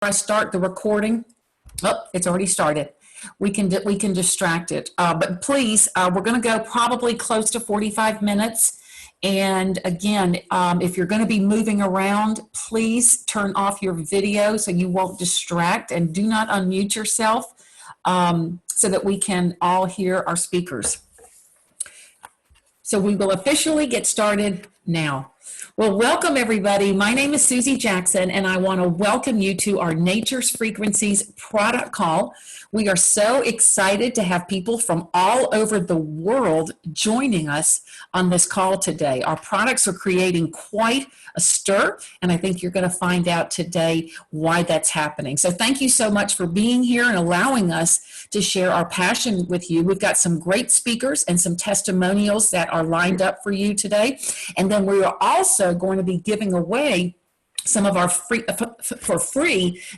press start the recording. Oh, it's already started. We can distract it. But please, we're going to go probably close to 45 minutes. And again, if you're going to be moving around, please turn off your video so you won't distract, and do not unmute yourself so that we can all hear our speakers. So we will officially get started now. Well, welcome everybody. My name is Susie Jackson, and I want to welcome you to our Nature's Frequencies product call. We are so excited to have people from all over the world joining us on this call today. Our products are creating quite a stir, and I think you're going to find out today why that's happening. So thank you so much for being here and allowing us to share our passion with you. We've got some great speakers and some testimonials that are lined up for you today. And then we are also going to be giving away some of our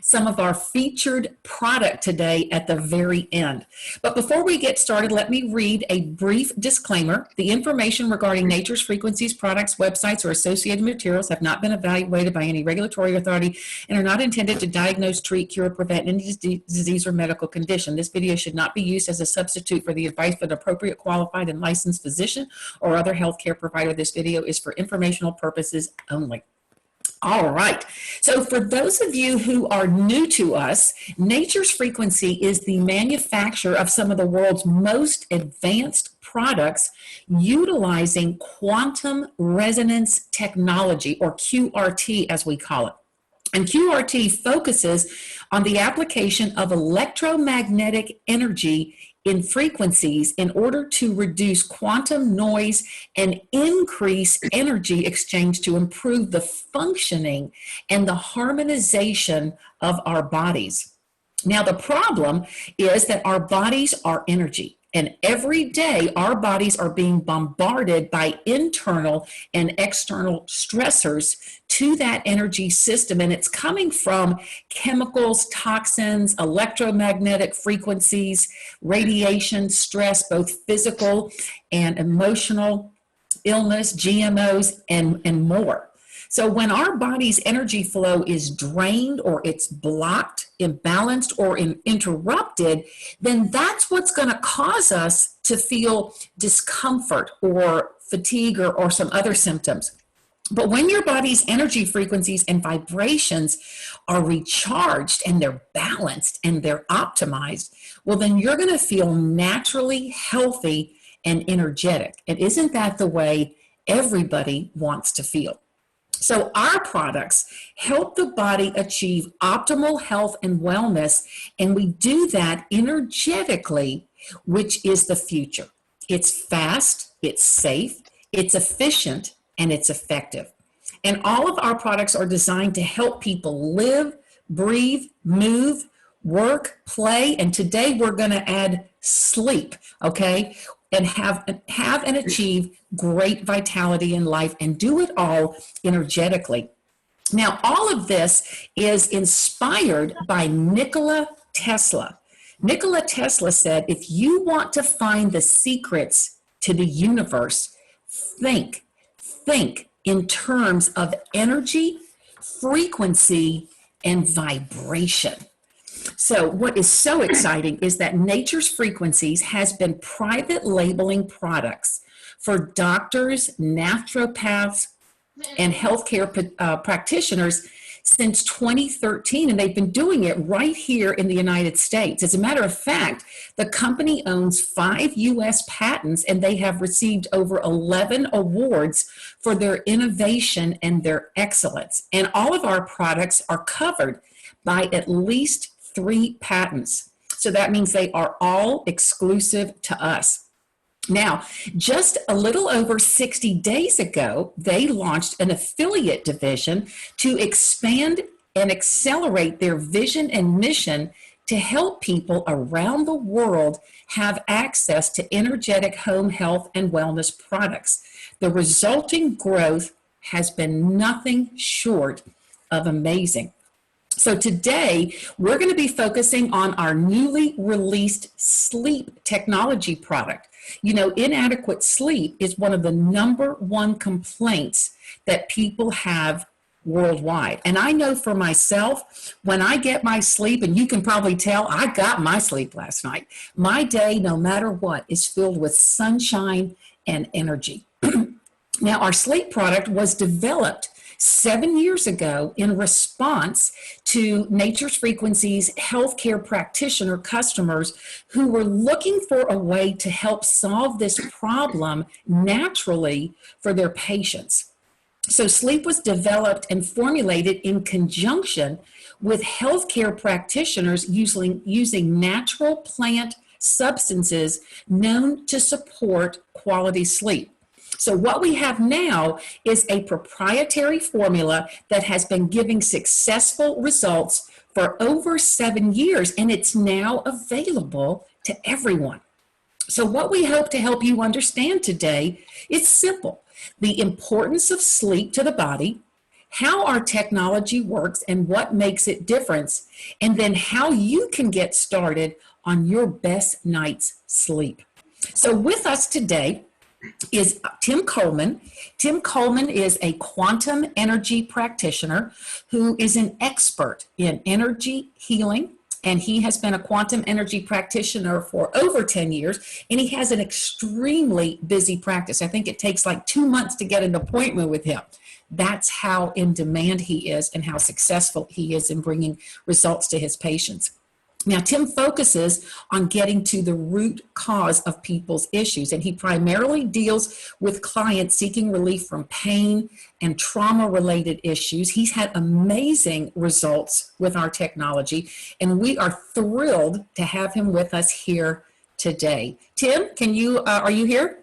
some of our featured product today at the very end. But before we get started, let me read a brief disclaimer. The information regarding Nature's Frequencies products, websites, or associated materials have not been evaluated by any regulatory authority and are not intended to diagnose, treat, cure, or prevent any disease or medical condition. This video should not be used as a substitute for the advice of an appropriate qualified and licensed physician or other healthcare provider. This video is for informational purposes only. All right. So for those of you who are new to us, Nature's Frequency is the manufacturer of some of the world's most advanced products utilizing quantum resonance technology, or QRT as we call it. And QRT focuses on the application of electromagnetic energy in frequencies in order to reduce quantum noise and increase energy exchange to improve the functioning and the harmonization of our bodies. Now, the problem is that our bodies are energy. And every day, our bodies are being bombarded by internal and external stressors to that energy system. And it's coming from chemicals, toxins, electromagnetic frequencies, radiation, stress, both physical and emotional, illness, GMOs, and more. So when our body's energy flow is drained, or it's blocked, imbalanced, or interrupted, then that's what's going to cause us to feel discomfort or fatigue or some other symptoms. But when your body's energy frequencies and vibrations are recharged and they're balanced and they're optimized, well, then you're going to feel naturally healthy and energetic. And isn't that the way everybody wants to feel? So our products help the body achieve optimal health and wellness, and we do that energetically, which is the future. It's fast, it's safe, it's efficient, and it's effective. And all of our products are designed to help people live, breathe, move, work, play, and today we're going to add sleep, okay? And have and achieve great vitality in life, and do it all energetically. Now, all of this is inspired by Nikola Tesla. Nikola Tesla said, if you want to find the secrets to the universe, think in terms of energy, frequency, and vibration. So what is so exciting is that Nature's Frequencies has been private labeling products for doctors, naturopaths, and healthcare practitioners since 2013, and they've been doing it right here in the United States. As a matter of fact, the company owns 5 U.S. patents, and they have received over 11 awards for their innovation and their excellence. And all of our products are covered by at least 3 patents. So that means they are all exclusive to us. Now, just a little over 60 days ago, they launched an affiliate division to expand and accelerate their vision and mission to help people around the world have access to energetic home health and wellness products. The resulting growth has been nothing short of amazing. So today, we're going to be focusing on our newly released sleep technology product. You know, inadequate sleep is one of the #1 complaints that people have worldwide. And I know for myself, when I get my sleep, and you can probably tell I got my sleep last night, my day, no matter what, is filled with sunshine and energy. Now, our sleep product was developed 7 years ago in response to Nature's Frequency's healthcare practitioner customers who were looking for a way to help solve this problem naturally for their patients. So sleep was developed and formulated in conjunction with healthcare practitioners using natural plant substances known to support quality sleep. So what we have now is a proprietary formula that has been giving successful results for over 7 years, and it's now available to everyone. So what we hope to help you understand today is simple: the importance of sleep to the body, how our technology works and what makes it different, and then how you can get started on your best night's sleep. So with us today is Tim Coleman. Tim Coleman is a quantum energy practitioner who is an expert in energy healing, and he has been a quantum energy practitioner for over 10 years, and he has an extremely busy practice. I think it takes like 2 months to get an appointment with him. That's how in demand he is and how successful he is in bringing results to his patients. Now, Tim focuses on getting to the root cause of people's issues, and he primarily deals with clients seeking relief from pain and trauma-related issues. He's had amazing results with our technology, and we are thrilled to have him with us here today. Tim, are you here?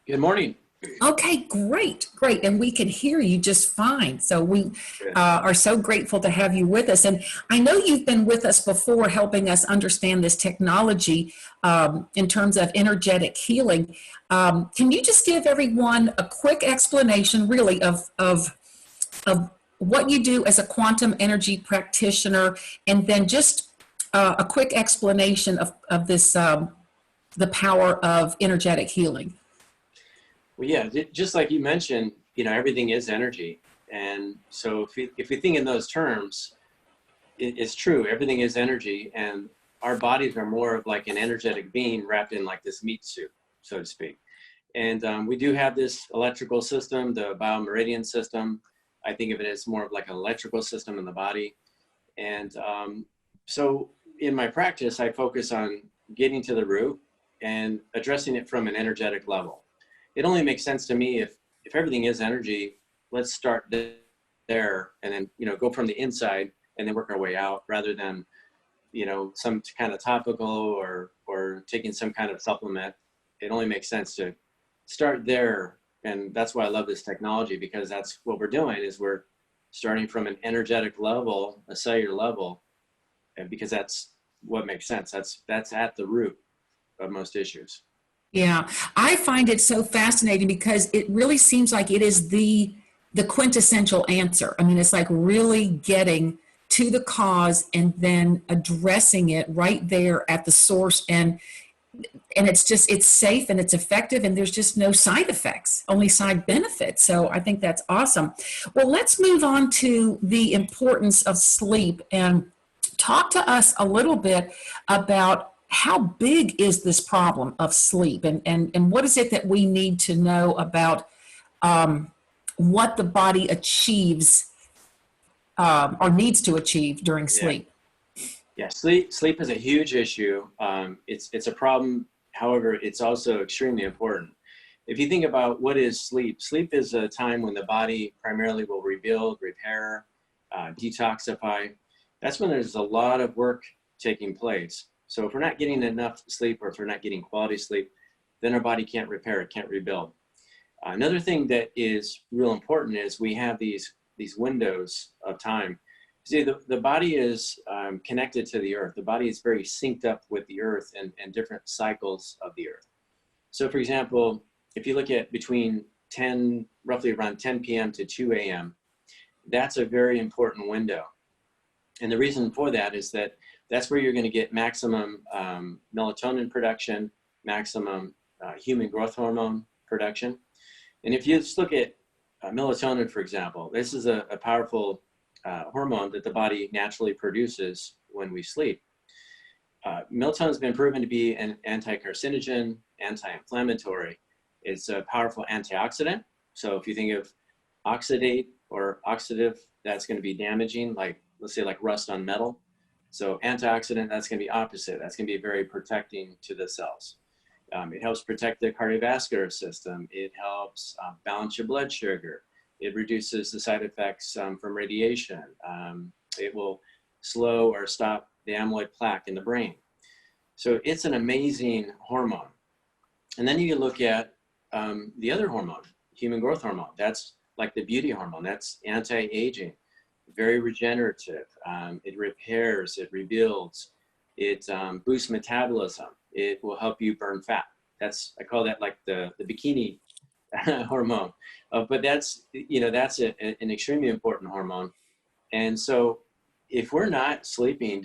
Good morning. Okay, great. And we can hear you just fine. So we are so grateful to have you with us. And I know you've been with us before, helping us understand this technology in terms of energetic healing. Can you just give everyone a quick explanation, really, of what you do as a quantum energy practitioner, and then just a quick explanation of this, the power of energetic healing? Well, yeah, just like you mentioned, everything is energy. And so if we think in those terms, it's true, everything is energy, and our bodies are more of like an energetic being wrapped in like this meat suit, so to speak. And we do have this electrical system, the biomeridian system. I think of it as more of like an electrical system in the body. And so in my practice, I focus on getting to the root and addressing it from an energetic level. It only makes sense to me if everything is energy, let's start there and then, go from the inside and then work our way out, rather than, some kind of topical or taking some kind of supplement. It only makes sense to start there. And that's why I love this technology, because that's what we're doing, is we're starting from an energetic level, a cellular level, and because that's what makes sense. That's at the root of most issues. Yeah, I find it so fascinating because it really seems like it is the quintessential answer. I mean, it's like really getting to the cause and then addressing it right there at the source, and it's safe and it's effective, and there's just no side effects, only side benefits. So I think that's awesome. Well, let's move on to the importance of sleep and talk to us a little bit about how big is this problem of sleep, and what is it that we need to know about what the body achieves or needs to achieve during sleep? Yeah, sleep is a huge issue. It's a problem. However, it's also extremely important. If you think about what is sleep, sleep is a time when the body primarily will rebuild, repair, detoxify. That's when there's a lot of work taking place. So if we're not getting enough sleep, or if we're not getting quality sleep, then our body can't repair, it can't rebuild. Another thing that is real important is we have these windows of time. See, the body is connected to the earth. The body is very synced up with the earth and different cycles of the earth. So for example, if you look at between roughly around 10 p.m. to 2 a.m., that's a very important window. And the reason for that is that that's where you're going to get maximum melatonin production, maximum human growth hormone production. And if you just look at melatonin, for example. This is a powerful hormone that the body naturally produces when we sleep. Melatonin has been proven to be an anti-carcinogen, anti-inflammatory. It's a powerful antioxidant. So if you think of oxidate or oxidative, that's going to be damaging, like let's say like rust on metal. So antioxidant, that's going to be opposite. That's going to be very protecting to the cells. It helps protect the cardiovascular system. It helps balance your blood sugar. It reduces the side effects from radiation. It will slow or stop the amyloid plaque in the brain. So it's an amazing hormone. And then you look at the other hormone, human growth hormone. That's like the beauty hormone. That's anti-aging, very regenerative. It repairs, it rebuilds, it boosts metabolism. It will help you burn fat. I call that like the bikini hormone. But that's, that's an extremely important hormone. And so if we're not sleeping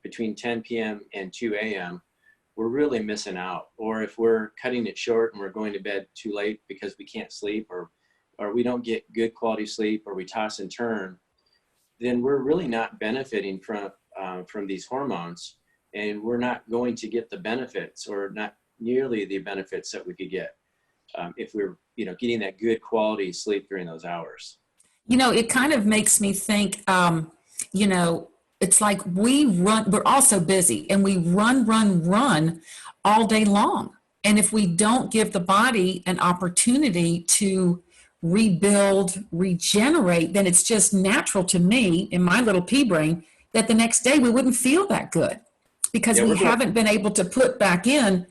between 10 p.m. and 2 a.m., we're really missing out. Or if we're cutting it short and we're going to bed too late because we can't sleep, or we don't get good quality sleep, or we toss and turn, then we're really not benefiting from these hormones, and we're not going to get the benefits, or not nearly the benefits that we could get if we're getting that good quality sleep during those hours. It kind of makes me think, it's like we're all so busy, and we run all day long. And if we don't give the body an opportunity to rebuild, regenerate, then it's just natural to me, in my little pea brain, that the next day we wouldn't feel that good because we haven't been able to put back in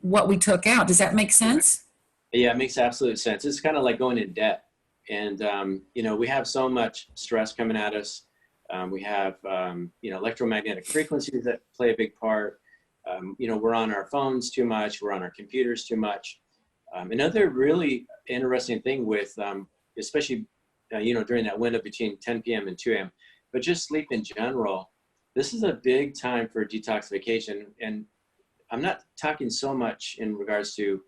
what we took out. Does that make sense? Yeah, it makes absolute sense. It's kind of like going in debt. And, we have so much stress coming at us. We have, electromagnetic frequencies that play a big part. We're on our phones too much. We're on our computers too much. Another really interesting thing with, especially, during that window between 10 p.m. and 2 a.m., but just sleep in general, this is a big time for detoxification. And I'm not talking so much in regards to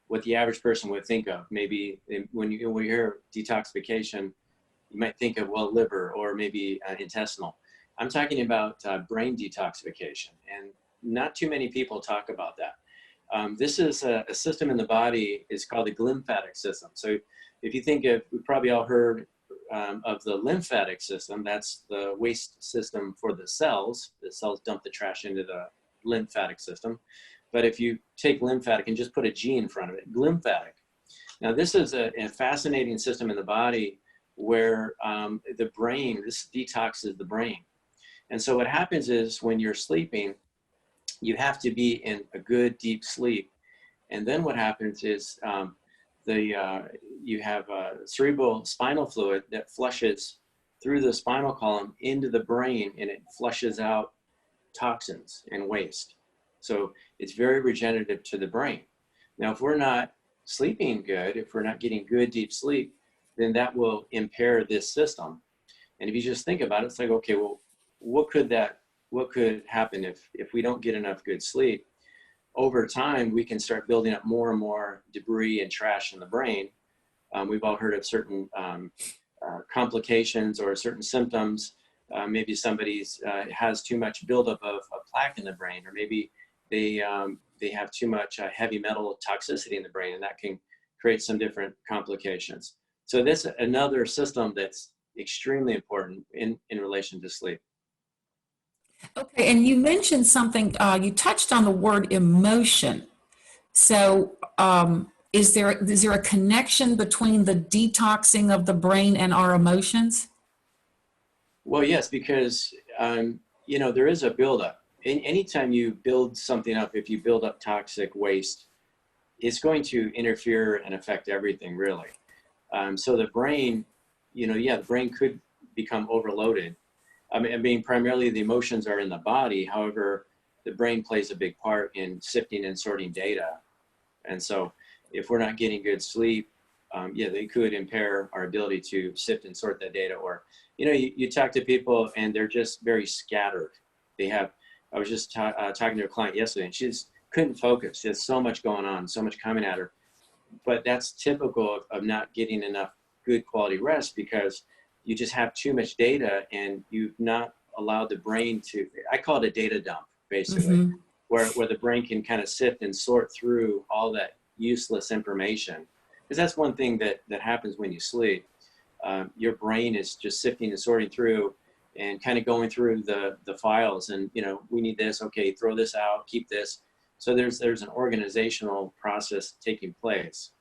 what the average person would think of. Maybe when you hear detoxification, you might think of, liver or maybe intestinal. I'm talking about brain detoxification, and not too many people talk about that. This is a system in the body. It's called the glymphatic system. So if you think of, we've probably all heard of the lymphatic system. That's the waste system for the cells. The cells dump the trash into the lymphatic system. But if you take lymphatic and just put a G in front of it, glymphatic. Now this is a fascinating system in the body where the brain, this detoxes the brain. And so what happens is when you're sleeping, you have to be in a good deep sleep. And then what happens is you have cerebral spinal fluid that flushes through the spinal column into the brain, and it flushes out toxins and waste. So it's very regenerative to the brain. Now, if we're not sleeping good, if we're not getting good deep sleep, then that will impair this system. And if you just think about it, it's like, okay, well, what could happen if we don't get enough good sleep? Over time, we can start building up more and more debris and trash in the brain. We've all heard of certain complications or certain symptoms. Maybe somebody has too much buildup of plaque in the brain, or maybe they have too much heavy metal toxicity in the brain, and that can create some different complications. So this is another system that's extremely important in relation to sleep. Okay, and you mentioned something, you touched on the word emotion. So is there a connection between the detoxing of the brain and our emotions? Well, yes, because, there is a buildup. Anytime you build something up, if you build up toxic waste, it's going to interfere and affect everything, really. So the brain, the brain could become overloaded. I mean, primarily the emotions are in the body. However, the brain plays a big part in sifting and sorting data. And so if we're not getting good sleep, they could impair our ability to sift and sort that data. Or, you talk to people and they're just very scattered. I was just talking to a client yesterday, and she just couldn't focus. She has so much going on, so much coming at her. But that's typical of not getting enough good quality rest, because you just have too much data and you've not allowed the brain to, I call it a data dump, basically, Mm-hmm. where the brain can kind of sift and sort through all that useless information. Because that's one thing that happens when you sleep. Your brain is just sifting and sorting through and kind of going through the files, and, you know, we need this, okay, throw this out, keep this. So there's an organizational process taking place.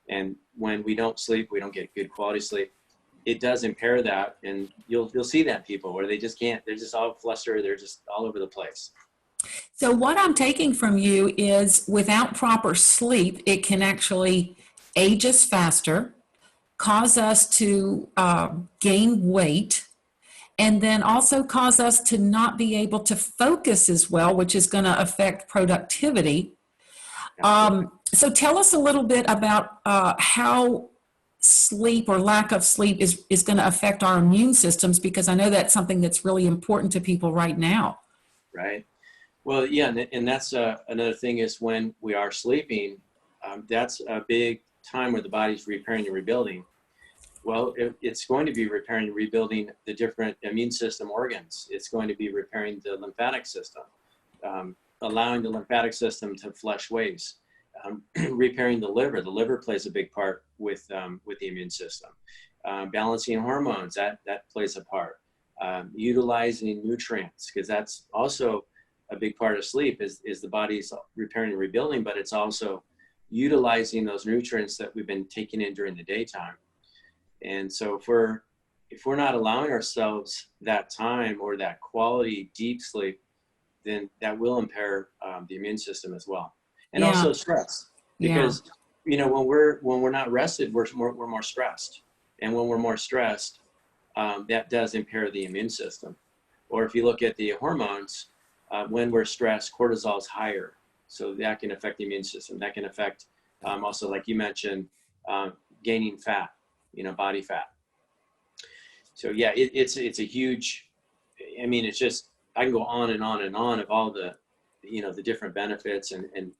And when we don't sleep, we don't get good quality sleep. It does impair that, and you'll see that people where they just can't, they're just all flustered, they're just all over the place. So what I'm taking from you is without proper sleep, it can actually age us faster, cause us to gain weight, and then also cause us to not be able to focus as well, which is going to affect productivity. So tell us a little bit about how sleep or lack of sleep is going to affect our immune systems, because I know that's something that's really important to people right now. Right. Well, yeah, and that's another thing is when we are sleeping, that's a big time where the body's repairing and rebuilding. Well, it's going to be repairing and rebuilding the different immune system organs. It's going to be repairing the lymphatic system, allowing the lymphatic system to flush waste, repairing the liver. The liver plays a big part with the immune system. Balancing hormones, that plays a part. Utilizing nutrients, because that's also a big part of sleep, is the body's repairing and rebuilding, but it's also utilizing those nutrients that we've been taking in during the daytime. And so if we're not allowing ourselves that time or that quality deep sleep, then that will impair the immune system as well. And also stress, because you know, when we're not rested, we're more stressed, and when we're more stressed, that does impair the immune system. Or if you look at the hormones, when we're stressed, cortisol is higher, so that can affect the immune system. That can affect also, like you mentioned, gaining fat, you know, body fat. So yeah, it's a huge, I mean, it's just, I can go on and on and on of all the, you know, the different benefits and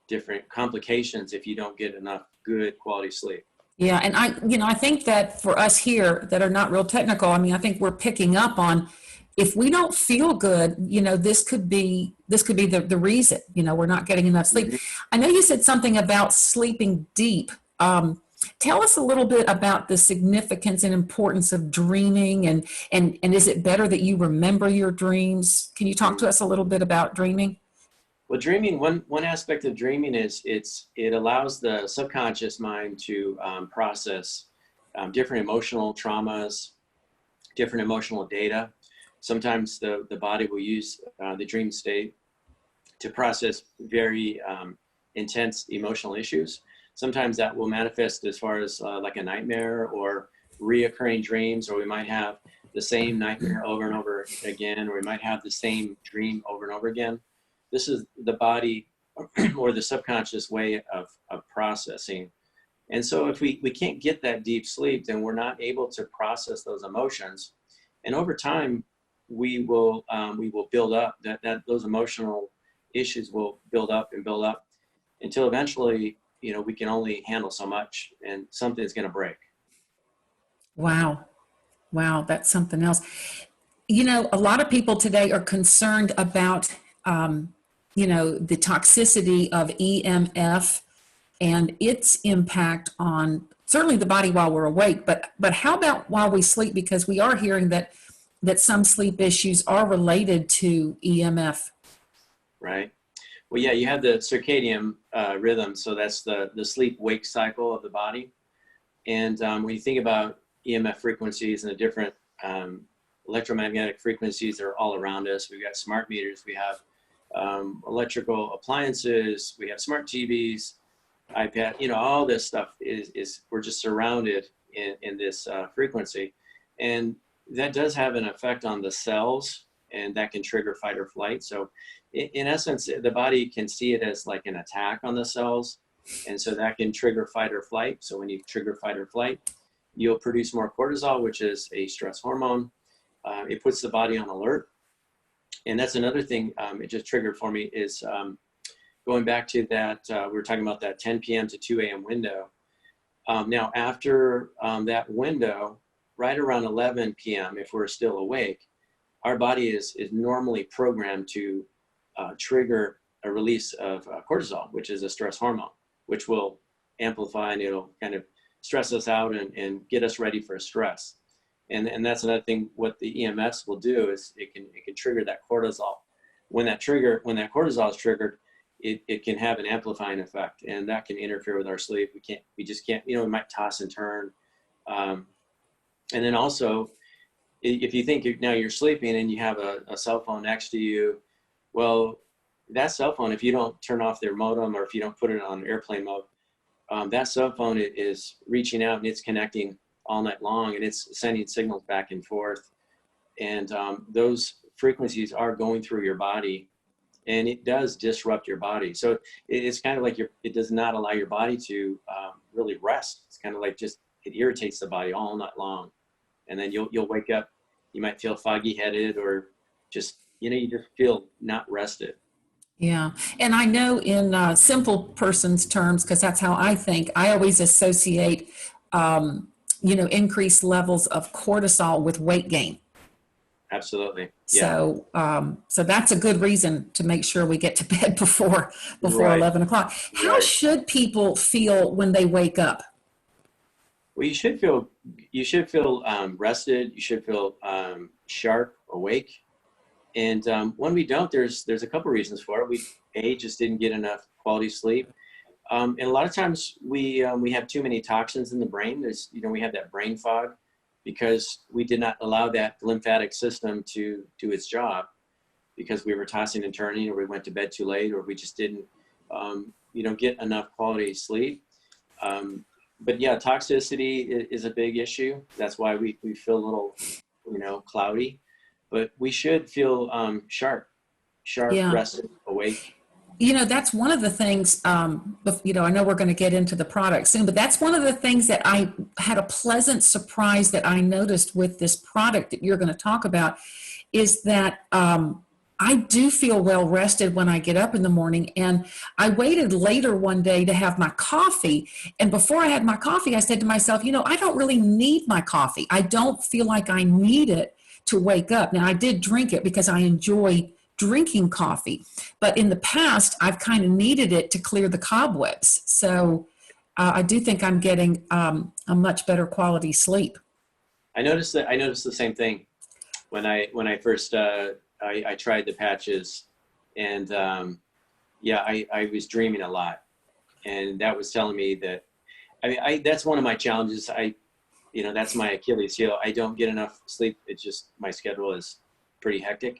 different complications if you don't get enough good quality sleep. Yeah, and I think that for us here that are not real technical, I mean, I think we're picking up on, if we don't feel good, you know, this could be the reason, you know, we're not getting enough sleep. Mm-hmm. I know you said something about sleeping deep. Tell us a little bit about the significance and importance of dreaming, and is it better that you remember your dreams? Can you talk to us a little bit about dreaming? Well, dreaming, one aspect of dreaming is it allows the subconscious mind to process different emotional traumas, different emotional data. Sometimes the body will use the dream state to process very intense emotional issues. Sometimes that will manifest as far as like a nightmare or reoccurring dreams, or we might have the same nightmare over and over again, or we might have the same dream over and over again. This is the body or the subconscious way of processing. And so if we can't get that deep sleep, then we're not able to process those emotions. And over time, we will build up that those emotional issues will build up and build up until eventually, you know, we can only handle so much and something's going to break. Wow, that's something else. You know, a lot of people today are concerned about you know, the toxicity of EMF and its impact on certainly the body while we're awake, but how about while we sleep? Because we are hearing that some sleep issues are related to EMF. Right. Well, yeah, you have the circadian rhythm, so that's the sleep-wake cycle of the body. And when you think about EMF frequencies and the different electromagnetic frequencies that are all around us, we've got smart meters, we have electrical appliances, we have smart TVs, iPad, you know, all this stuff is we're just surrounded in this frequency. And that does have an effect on the cells, and that can trigger fight or flight. So in essence, the body can see it as like an attack on the cells. And so that can trigger fight or flight. So when you trigger fight or flight, you'll produce more cortisol, which is a stress hormone. It puts the body on alert. And that's another thing it just triggered for me is going back to that, we were talking about that 10 p.m. to 2 a.m. window. Now, after that window, right around 11 p.m., if we're still awake, our body is normally programmed to trigger a release of cortisol, which is a stress hormone, which will amplify and it'll kind of stress us out and get us ready for stress. And that's another thing. What the EMFs will do is it can trigger that cortisol. When that cortisol is triggered, it can have an amplifying effect, and that can interfere with our sleep. We just can't, we might toss and turn. And then also, if you think now you're sleeping and you have a cell phone next to you, well, that cell phone, if you don't turn off their modem or if you don't put it on airplane mode, that cell phone is reaching out and it's connecting all night long, and it's sending signals back and forth. And those frequencies are going through your body, and it does disrupt your body. So it's kind of like it does not allow your body to really rest. It's kind of like it irritates the body all night long. And then you'll wake up, you might feel foggy headed or just, you just feel not rested. Yeah. And I know in simple person's terms, because that's how I think, I always associate, increased levels of cortisol with weight gain. Absolutely. Yeah. So that's a good reason to make sure we get to bed before Right. 11 o'clock. How Right. should people feel when they wake up? Well, you should feel rested. You should feel sharp, awake. And when we don't, there's a couple reasons for it. We just didn't get enough quality sleep. And a lot of times we have too many toxins in the brain. We have that brain fog because we did not allow that lymphatic system to do its job, because we were tossing and turning, or we went to bed too late, or we just didn't get enough quality sleep. But yeah, toxicity is a big issue. That's why we feel a little, cloudy. But we should feel sharp, Yeah. rested, awake. That's one of the things, I know we're going to get into the product soon, but that's one of the things that I had a pleasant surprise that I noticed with this product that you're going to talk about, is that I do feel well rested when I get up in the morning. And I waited later one day to have my coffee. And before I had my coffee, I said to myself, I don't really need my coffee. I don't feel like I need it to wake up. Now, I did drink it because I enjoy drinking coffee, but in the past I've kind of needed it to clear the cobwebs. So I do think I'm getting a much better quality sleep. I noticed the same thing when I first I tried the patches, and I was dreaming a lot, and that was telling me that that's one of my challenges. That's my Achilles heel. I don't get enough sleep. It's just my schedule is pretty hectic.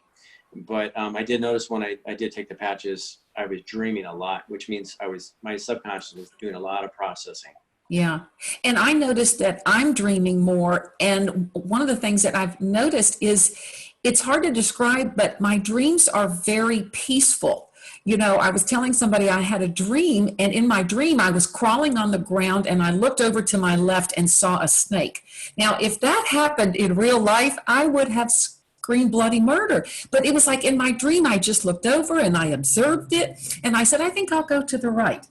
But I did notice when I did take the patches, I was dreaming a lot, which means my subconscious was doing a lot of processing. Yeah. And I noticed that I'm dreaming more. And one of the things that I've noticed is it's hard to describe, but my dreams are very peaceful. I was telling somebody I had a dream, and in my dream, I was crawling on the ground and I looked over to my left and saw a snake. Now, if that happened in real life, I would have scream bloody murder. But it was like in my dream, I just looked over and I observed it. And I said, I think I'll go to the right,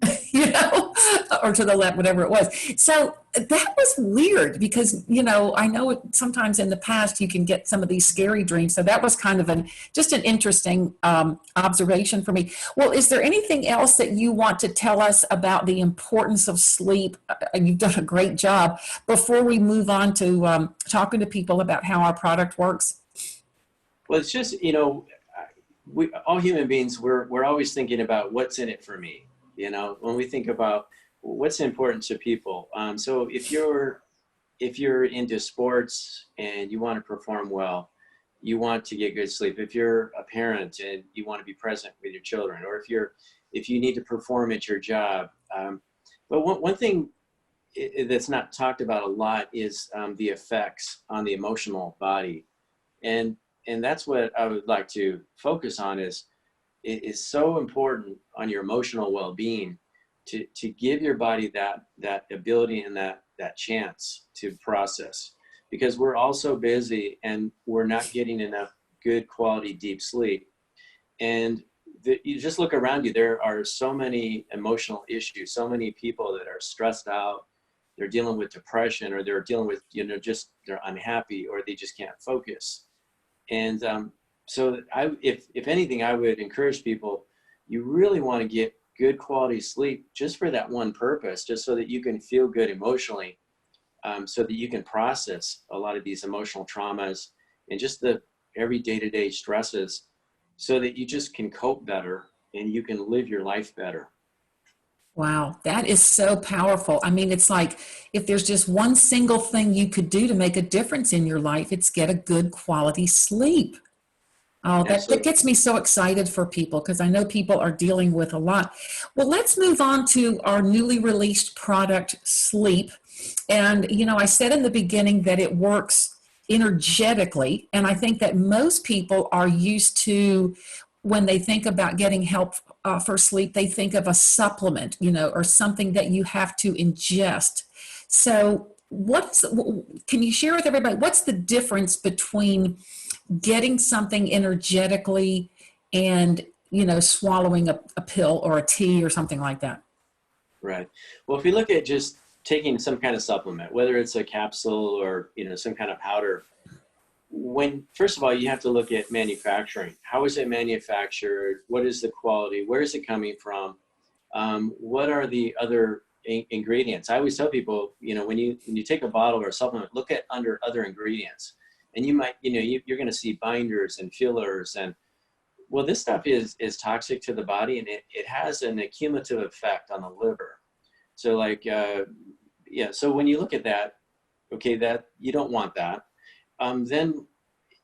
or to the left, whatever it was. So that was weird because, I know sometimes in the past you can get some of these scary dreams. So that was kind of just an interesting observation for me. Well, is there anything else that you want to tell us about the importance of sleep? You've done a great job before we move on to talking to people about how our product works. Well, it's just, we all human beings, we're always thinking about what's in it for me. When we think about what's important to people. So if you're into sports and you want to perform well, you want to get good sleep. If you're a parent and you want to be present with your children, or if you need to perform at your job. But one thing that's not talked about a lot is the effects on the emotional body. And that's what I would like to focus on is so important on your emotional well-being to give your body that ability and that chance to process, because we're all so busy and we're not getting enough good quality deep sleep. And you just look around you, there are so many emotional issues, so many people that are stressed out, they're dealing with depression, or they're dealing with, just they're unhappy, or they just can't focus. And so if anything, I would encourage people, you really want to get good quality sleep just for that one purpose, just so that you can feel good emotionally, so that you can process a lot of these emotional traumas and just the every day-to-day stresses, so that you just can cope better and you can live your life better. Wow, that is so powerful. I mean, it's like if there's just one single thing you could do to make a difference in your life, it's get a good quality sleep. Oh, that Absolutely. gets me so excited for people, because I know people are dealing with a lot. Well, let's move on to our newly released product, Sleep. And, I said in the beginning that it works energetically. And I think that most people are used to, when they think about getting help for sleep, they think of a supplement, or something that you have to ingest. So, can you share with everybody, what's the difference between getting something energetically and swallowing a pill or a tea or something like that? Right. Well, if we look at just taking some kind of supplement, whether it's a capsule or some kind of powder, first of all, you have to look at manufacturing. How is it manufactured? What is the quality? Where is it coming from? What are the other ingredients? I always tell people, when you take a bottle or a supplement, look at under other ingredients, and you might, you're going to see binders and fillers, and well, this stuff is toxic to the body, and it has an accumulative effect on the liver. So so when you look at that, okay, that you don't want that. Then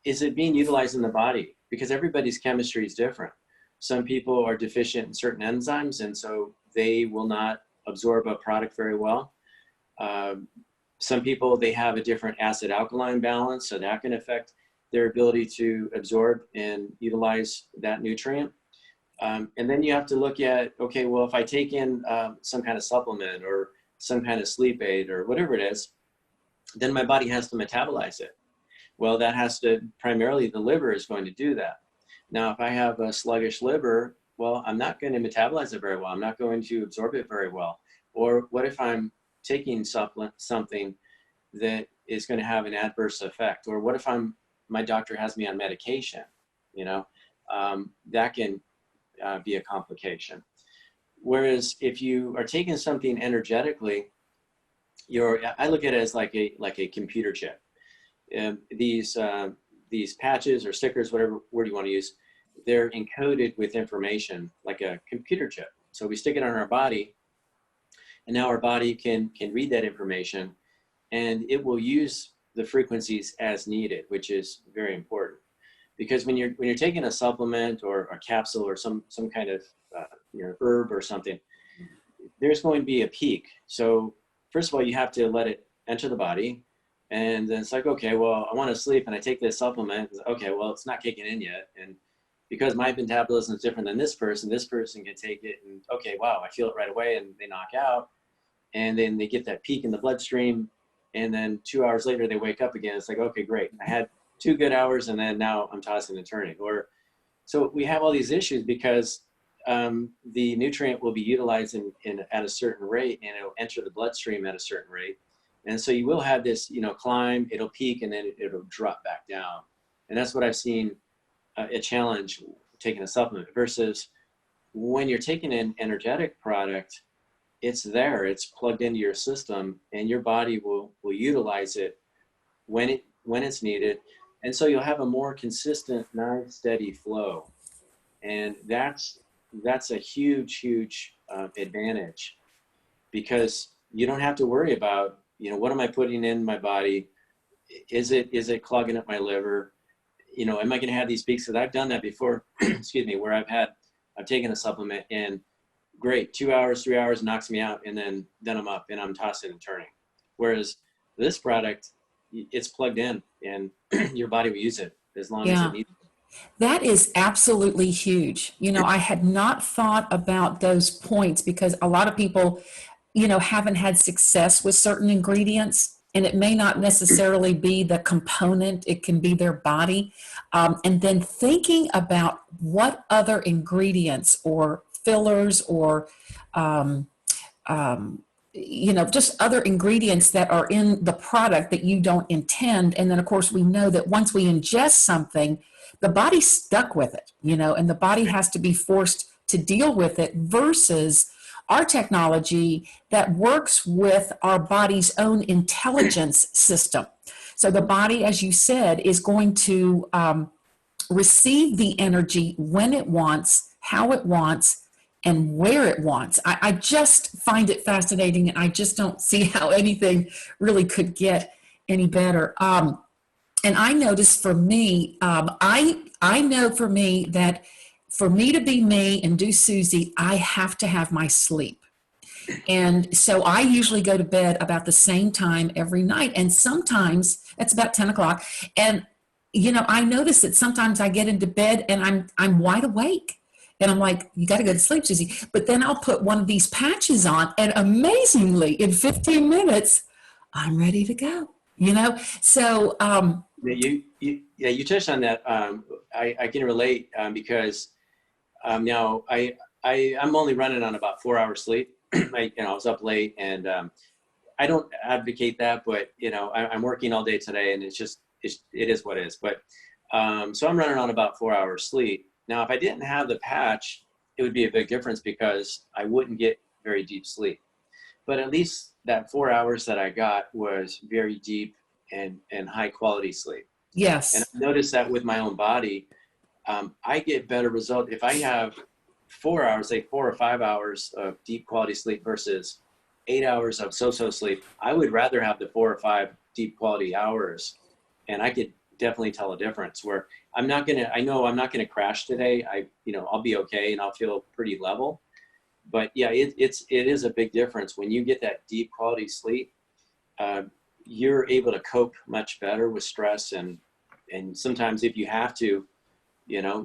is it being utilized in the body? Because everybody's chemistry is different. Some people are deficient in certain enzymes, and so they will not absorb a product very well. Some people, they have a different acid alkaline balance, so that can affect their ability to absorb and utilize that nutrient. And then you have to look at, okay, well, if I take in some kind of supplement or some kind of sleep aid or whatever it is, then my body has to metabolize it. Well, that has to, primarily the liver is going to do that. Now, if I have a sluggish liver, well, I'm not going to metabolize it very well. I'm not going to absorb it very well. Or what if I'm taking something that is going to have an adverse effect? Or what if my doctor has me on medication? That can be a complication. Whereas if you are taking something energetically, I look at it as like a computer chip. These patches or stickers, whatever word you want to use, they're encoded with information like a computer chip. So we stick it on our body, and now our body can read that information, and it will use the frequencies as needed, which is very important. Because when you're taking a supplement or a capsule or some kind of herb or something, there's going to be a peak. So first of all, you have to let it enter the body. And then it's like, okay, well, I want to sleep and I take this supplement. Okay, well, it's not kicking in yet. And because my metabolism is different than this person can take it and, okay, wow, I feel it right away, and they knock out. And then they get that peak in the bloodstream. And then 2 hours later, they wake up again. It's like, okay, great. I had 2 good hours, and then now I'm tossing and turning. So we have all these issues because the nutrient will be utilized at a certain rate, and it'll enter the bloodstream at a certain rate. And so you will have this, climb, it'll peak, and then it'll drop back down. And that's what I've seen a challenge taking a supplement versus when you're taking an energetic product, it's there, it's plugged into your system, and your body will utilize it when it's needed. And so you'll have a more consistent, nice, steady flow. And that's a huge, huge advantage, because you don't have to worry about, what am I putting in my body? Is it clogging up my liver? Am I going to have these peaks? Because I've done that before, excuse me, where I've taken a supplement and great, 2 hours, 3 hours knocks me out, and then I'm up and I'm tossing and turning. Whereas this product, it's plugged in, and your body will use it as long as it needs. That is absolutely huge. I had not thought about those points, because a lot of people, haven't had success with certain ingredients, and it may not necessarily be the component, it can be their body. And then thinking about what other ingredients or fillers or just other ingredients that are in the product that you don't intend. And then, of course, we know that once we ingest something, the body's stuck with it, and the body has to be forced to deal with it versus our technology that works with our body's own intelligence system. So the body, as you said, is going to receive the energy when it wants, how it wants, and where it wants. I just find it fascinating, and I just don't see how anything really could get any better. And I noticed for me, I know for me that for me to be me and do Susie, I have to have my sleep. And so I usually go to bed about the same time every night. And sometimes it's about 10 o'clock. And, I notice that sometimes I get into bed and I'm wide awake. And I'm like, you got to go to sleep, Susie. But then I'll put one of these patches on, and amazingly, in 15 minutes, I'm ready to go. So you touched on that. I can relate because now I'm only running on about 4 hours sleep. I was up late, and I don't advocate that, but I'm working all day today, and it is what it is. But so I'm running on about 4 hours sleep. Now, if I didn't have the patch, it would be a big difference because I wouldn't get very deep sleep. But at least that 4 hours that I got was very deep and high quality sleep. yes. And I noticed that with my own body, I get better results if I have 4 hours, say 4 or 5 hours of deep quality sleep versus 8 hours of so-so sleep. I would rather have the 4 or 5 deep quality hours, and I could definitely tell a difference where I know I'm not gonna crash today. I'll be okay and I'll feel pretty level. But yeah, it is a big difference when you get that deep quality sleep. You're able to cope much better with stress, and sometimes if you have to,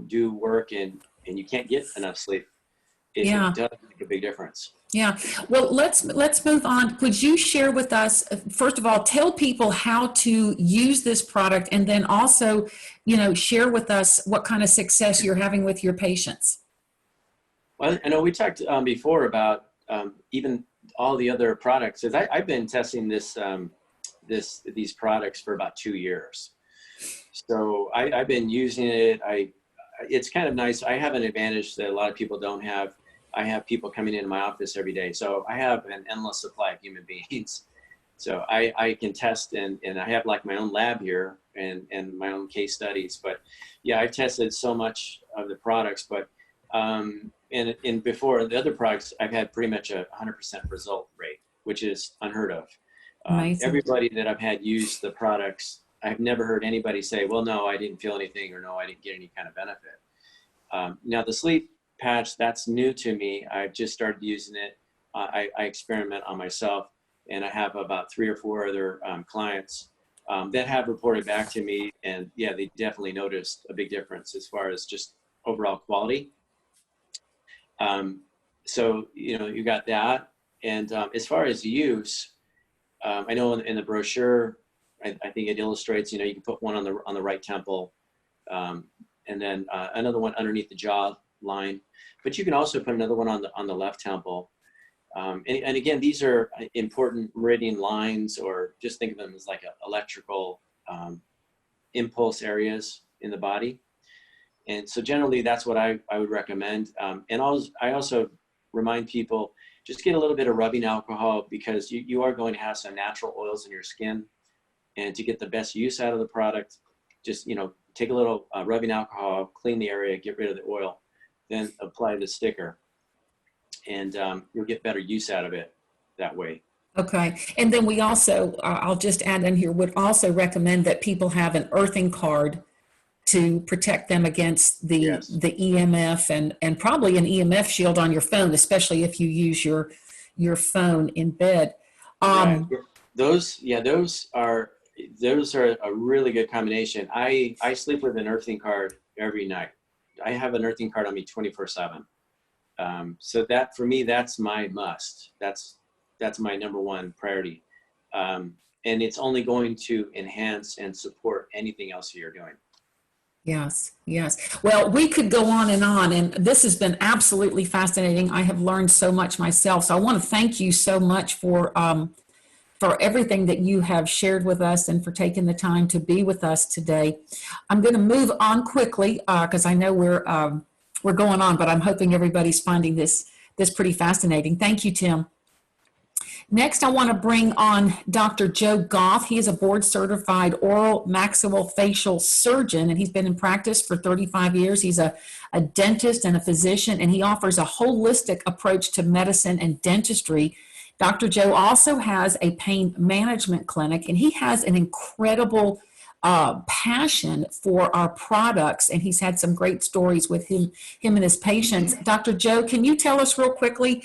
do work and you can't get enough sleep, it does make a big difference. Yeah. Well, let's move on. Could you share with us, first of all, tell people how to use this product, and then also, share with us what kind of success you're having with your patients? Well, I know we talked before about even all the other products. I've been testing these products for about 2 years. So I've been using it. It's kind of nice. I have an advantage that a lot of people don't have. I have people coming into my office every day. So I have an endless supply of human beings. So I can test, and I have like my own lab here and my own case studies. But yeah, I've tested so much of the products, but and before the other products, I've had pretty much a 100% result rate, which is unheard of. Everybody that I've had use the products, I've never heard anybody say, well, no, I didn't feel anything, or no, I didn't get any kind of benefit. Now the sleep patch, that's new to me. I've just started using it. I experiment on myself, and I have about 3 or 4 other clients that have reported back to me, and yeah, they definitely noticed a big difference as far as just overall quality. So you got that, and as far as use, I know in the brochure, I think it illustrates, you can put one on the right temple, and then another one underneath the jaw line, but you can also put another one on the left temple. And again, these are important meridian lines, or just think of them as like electrical impulse areas in the body. And so generally that's what I would recommend. And I also remind people, just get a little bit of rubbing alcohol, because you are going to have some natural oils in your skin. And to get the best use out of the product, just, take a little rubbing alcohol, clean the area, get rid of the oil, then apply the sticker. And you'll get better use out of it that way. Okay. And then we also, I'll just add in here, would also recommend that people have an earthing card to protect them against the EMF, and probably an EMF shield on your phone, especially if you use your phone in bed. Right. Those are a really good combination. I sleep with an earthing card every night. I have an earthing card on me 24/7. So that, for me, that's my must. That's my number one priority. And it's only going to enhance and support anything else you're doing. Yes, yes. Well, we could go on, and this has been absolutely fascinating. I have learned so much myself. So I want to thank you so much for everything that you have shared with us and for taking the time to be with us today. I'm going to move on quickly because I know we're going on, but I'm hoping everybody's finding this pretty fascinating. Thank you, Tim. Next, I want to bring on Dr. Joe Goff. He is a board certified oral maxillofacial surgeon, and he's been in practice for 35 years. He's a dentist and a physician, and he offers a holistic approach to medicine and dentistry. Dr. Joe also has a pain management clinic, and he has an incredible passion for our products, and he's had some great stories with him and his patients. Dr. Joe, can you tell us real quickly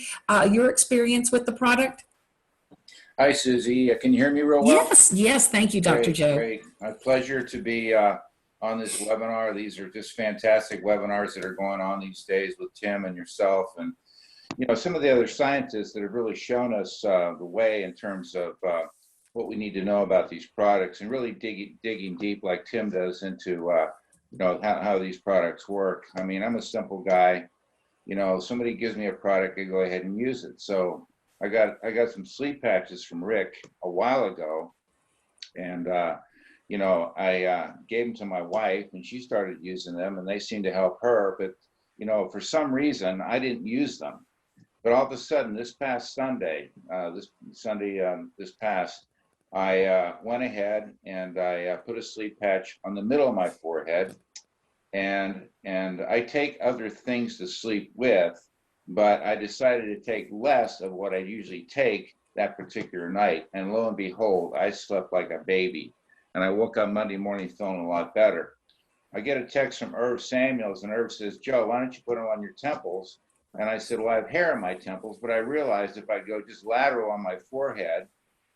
your experience with the product? Hi, Susie. Can you hear me real well? Yes, yes. Thank you, Dr. Joe. Great. My pleasure to be on this webinar. These are just fantastic webinars that are going on these days with Tim and yourself, and some of the other scientists that have really shown us the way in terms of what we need to know about these products, and really digging deep like Tim does into how these products work. I mean, I'm a simple guy. Somebody gives me a product, I go ahead and use it. So I got some sleep patches from Rick a while ago, and I gave them to my wife, and she started using them, and they seemed to help her. But for some reason, I didn't use them. But all of a sudden, this past Sunday, this past, I went ahead and I put a sleep patch on the middle of my forehead, and I take other things to sleep with, but I decided to take less of what I usually take that particular night. And lo and behold, I slept like a baby. And I woke up Monday morning feeling a lot better. I get a text from Irv Samuels, and Irv says, Joe, why don't you put them on your temples? And I said, well, I have hair on my temples, but I realized if I go just lateral on my forehead,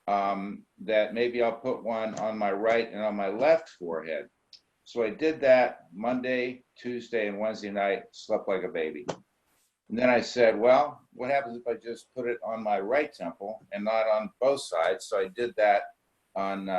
that maybe I'll put one on my right and on my left forehead. So I did that Monday, Tuesday, and Wednesday night, slept like a baby. And then I said, well, what happens if I just put it on my right temple and not on both sides? So I did that on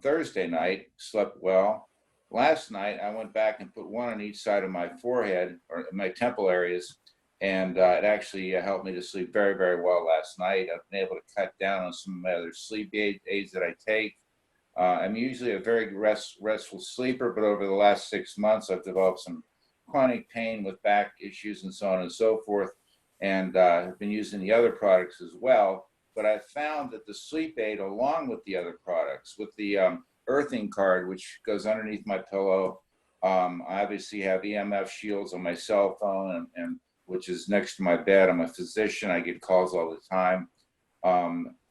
Thursday night, slept well. Last night, I went back and put one on each side of my forehead or my temple areas, and it actually helped me to sleep very, very well last night. I've been able to cut down on some of my other sleep aids that I take. I'm usually a very restful sleeper, but over the last 6 months, I've developed some chronic pain with back issues and so on and so forth, and have been using the other products as well. But I found that the sleep aid, along with the other products, with the earthing card, which goes underneath my pillow, I obviously have EMF shields on my cell phone, and which is next to my bed. I'm a physician. I get calls all the time.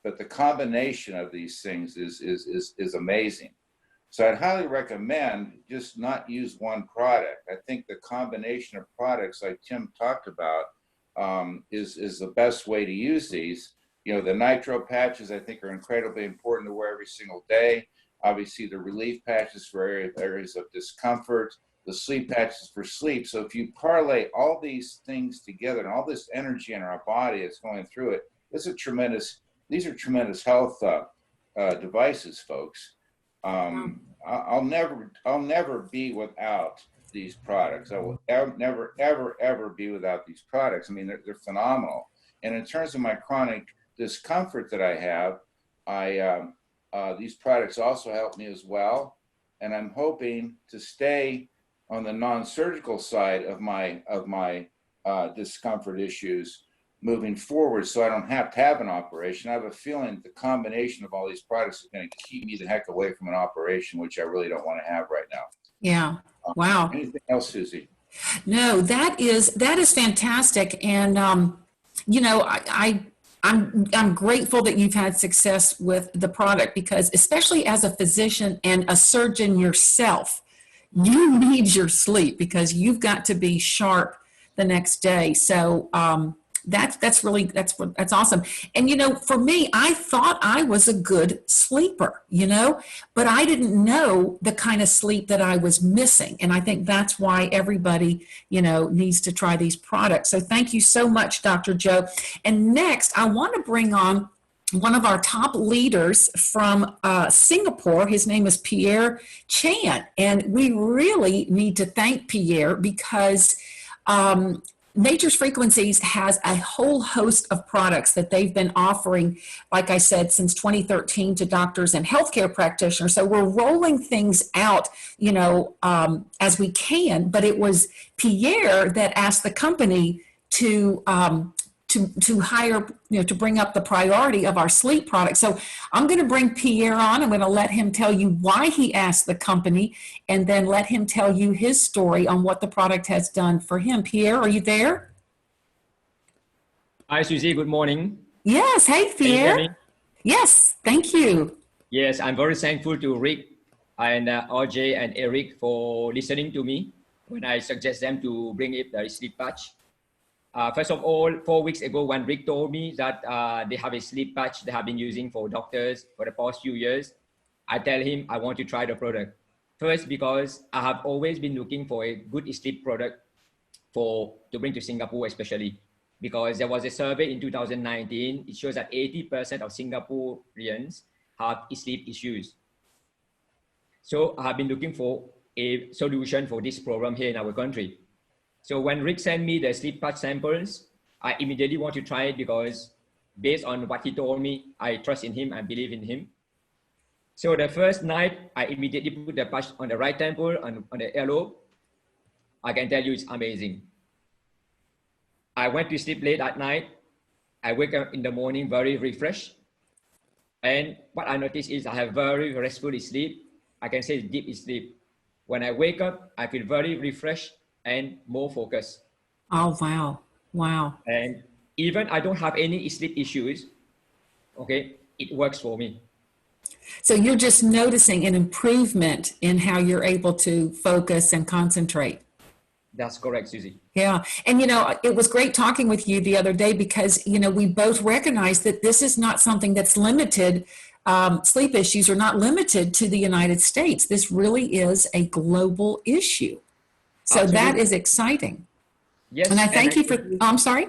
But the combination of these things is amazing. So I'd highly recommend just not use one product. I think the combination of products like Tim talked about is the best way to use these. The nitro patches I think are incredibly important to wear every single day. Obviously the relief patches for areas of discomfort, the sleep patches for sleep. So if you parlay all these things together and all this energy in our body that's going through it, these are tremendous health devices, folks. I'll never be without these products. I will never, ever be without these products. I mean, they're phenomenal. And in terms of my chronic discomfort that I have, these products also help me as well. And I'm hoping to stay on the non-surgical side of my discomfort issues moving forward, so I don't have to have an operation. I have a feeling the combination of all these products is going to keep me the heck away from an operation, which I really don't want to have right now. Yeah. Wow. Anything else, Susie? No, that is fantastic. And I'm grateful that you've had success with the product, because especially as a physician and a surgeon yourself, you need your sleep because you've got to be sharp the next day. So that's awesome. And for me, I thought I was a good sleeper, but I didn't know the kind of sleep that I was missing. And I think that's why everybody, needs to try these products. So thank you so much, Dr. Joe. And next, I want to bring on one of our top leaders from Singapore. His name is Pierre Chant. And we really need to thank Pierre because Nature's Frequencies has a whole host of products that they've been offering, like I said, since 2013 to doctors and healthcare practitioners. So we're rolling things out, as we can. But it was Pierre that asked the company to hire, to bring up the priority of our sleep product. So I'm going to bring Pierre on. I'm going to let him tell you why he asked the company, and then let him tell you his story on what the product has done for him. Pierre, are you there? Hi, Susie. Good morning. Yes. Hey, Can you hear me? Pierre. Yes. Thank you. Yes, I'm very thankful to Rick and RJ and Eric for listening to me when I suggest them to bring up the sleep patch. First of all, 4 weeks ago, when Rick told me that they have a sleep patch they have been using for doctors for the past few years, I tell him I want to try the product. First, because I have always been looking for a good sleep product to bring to Singapore, especially because there was a survey in 2019. It shows that 80% of Singaporeans have sleep issues. So I have been looking for a solution for this problem here in our country. So when Rick sent me the sleep patch samples, I immediately want to try it because based on what he told me, I trust in him and believe in him. So the first night, I immediately put the patch on the right temple, on the earlobe. I can tell you it's amazing. I went to sleep late at night. I wake up in the morning very refreshed. And what I noticed is I have very restful sleep. I can say deep sleep. When I wake up, I feel very refreshed and more focused. Oh, wow. Wow. And even I don't have any sleep issues, okay, it works for me. So you're just noticing an improvement in how you're able to focus and concentrate. That's correct, Susie. Yeah. And, it was great talking with you the other day because, we both recognize that this is not something that's limited. Sleep issues are not limited to the United States. This really is a global issue. So Absolutely. that is exciting. Yes. And I thank you for, I'm sorry?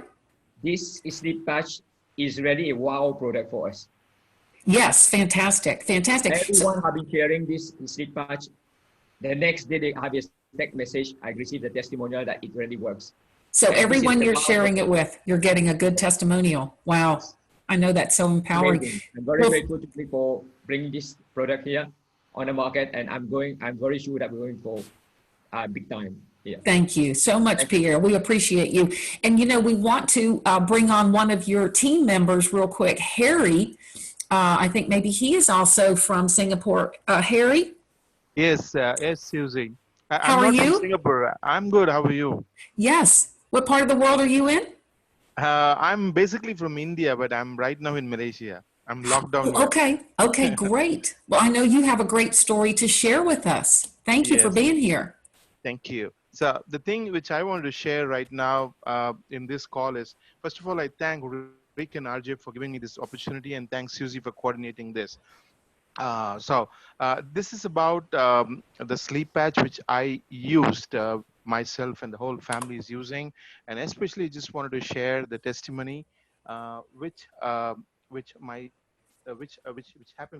This sleep patch is really a wow product for us. Yes. Fantastic. Fantastic. Everyone have been sharing this sleep patch. The next day they have a text message. I received a testimonial that it really works. So And everyone you're sharing it with, you're getting a good testimonial. Wow. I know that's so empowering. Amazing. I'm very grateful to Rick for bringing this product here on the market, and I'm very sure that we're going for big time here. Thank you so much, Pierre. We appreciate you. And, we want to bring on one of your team members real quick, Harry. I think maybe he is also from Singapore. Harry? Yes, yes, Susie. How I'm are not you? from Singapore. I'm good. How are you? Yes. What part of the world are you in? I'm basically from India, but I'm right now in Malaysia. I'm locked down here. Okay. Okay, great. Well, I know you have a great story to share with us. Thank you for Yes. being here. Thank you. So the thing which I want to share right now in this call is, first of all, I thank Rick and RJ for giving me this opportunity, and thanks Susie for coordinating this. This is about the sleep patch which I used myself and the whole family is using, and especially just wanted to share the testimony which happened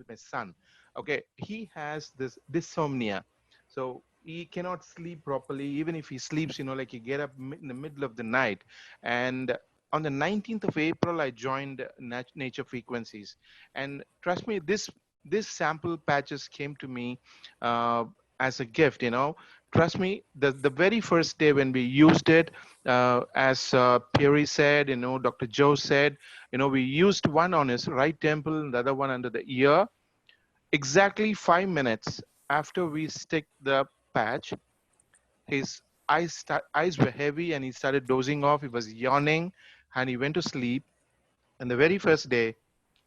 with my son. Okay, he has this dysomnia, so he cannot sleep properly. Even if he sleeps, like he get up in the middle of the night. And on the 19th of April, I joined Nature Frequencies, and trust me, this sample patches came to me as a gift. Trust me, the very first day when we used it, as Pierre said, Dr. Joe said, we used one on his right temple and the other one under the ear. Exactly 5 minutes after we stick the patch, his eyes were heavy and he started dozing off. He was yawning and he went to sleep. And the very first day,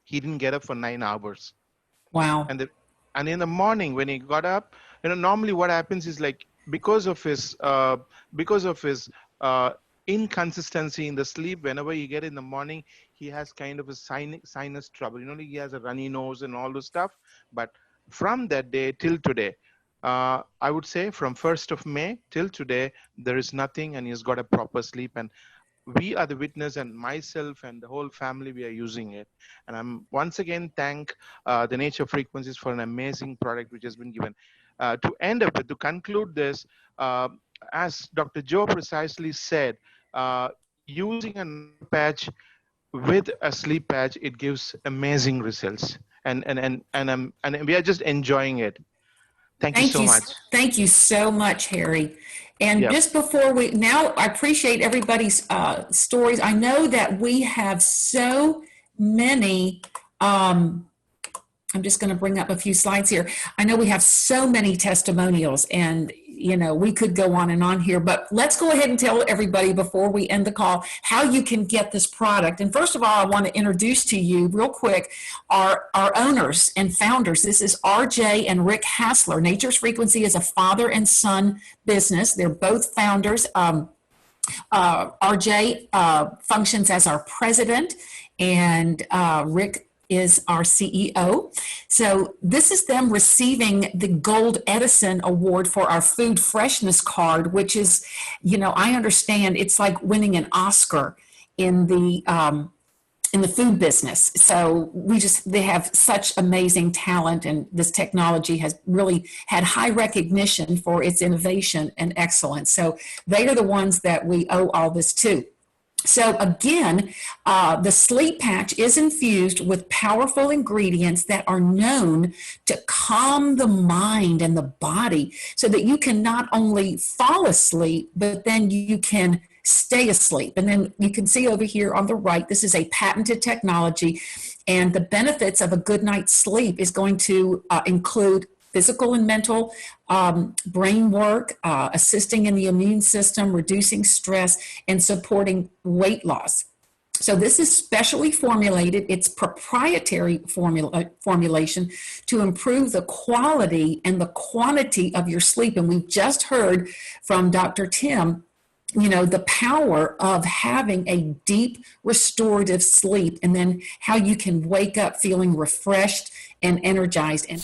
he didn't get up for 9 hours. Wow. And in the morning when he got up, normally what happens is, like, because of his inconsistency in the sleep, whenever you get in the morning, he has kind of a sinus trouble. He has a runny nose and all those stuff. But from that day till today, I would say from 1st of May till today, there is nothing, and he's got a proper sleep. And we are the witness, and myself and the whole family, we are using it. And I'm once again thank the Nature Frequencies for an amazing product which has been given. To end up with, to conclude this, as Dr. Joe precisely said, using a patch with a sleep patch, it gives amazing results, and we are just enjoying it. Thank you so much. Thank you so much, Harry. And Yep. just before I appreciate everybody's stories. I know that we have so many, I'm just going to bring up a few slides here. I know we have so many testimonials, and we could go on and on here, but let's go ahead and tell everybody before we end the call how you can get this product. And first of all, I want to introduce to you real quick our owners and founders. This is RJ and Rick Hassler. Nature's Frequency is a father and son business. They're both founders. RJ functions as our president, and Rick is our CEO. So this is them receiving the Gold Edison Award for our food freshness card, which is, I understand it's like winning an Oscar in the food business. So they have such amazing talent, and this technology has really had high recognition for its innovation and excellence. So they are the ones that we owe all this to. So again, the sleep patch is infused with powerful ingredients that are known to calm the mind and the body, so that you can not only fall asleep, but then you can stay asleep. And then you can see over here on the right, this is a patented technology, and the benefits of a good night's sleep is going to include physical and mental brain work, assisting in the immune system, reducing stress, and supporting weight loss. So this is specially formulated. It's proprietary formulation to improve the quality and the quantity of your sleep. And we've just heard from Dr. Tim, the power of having a deep restorative sleep, and then how you can wake up feeling refreshed and energized. And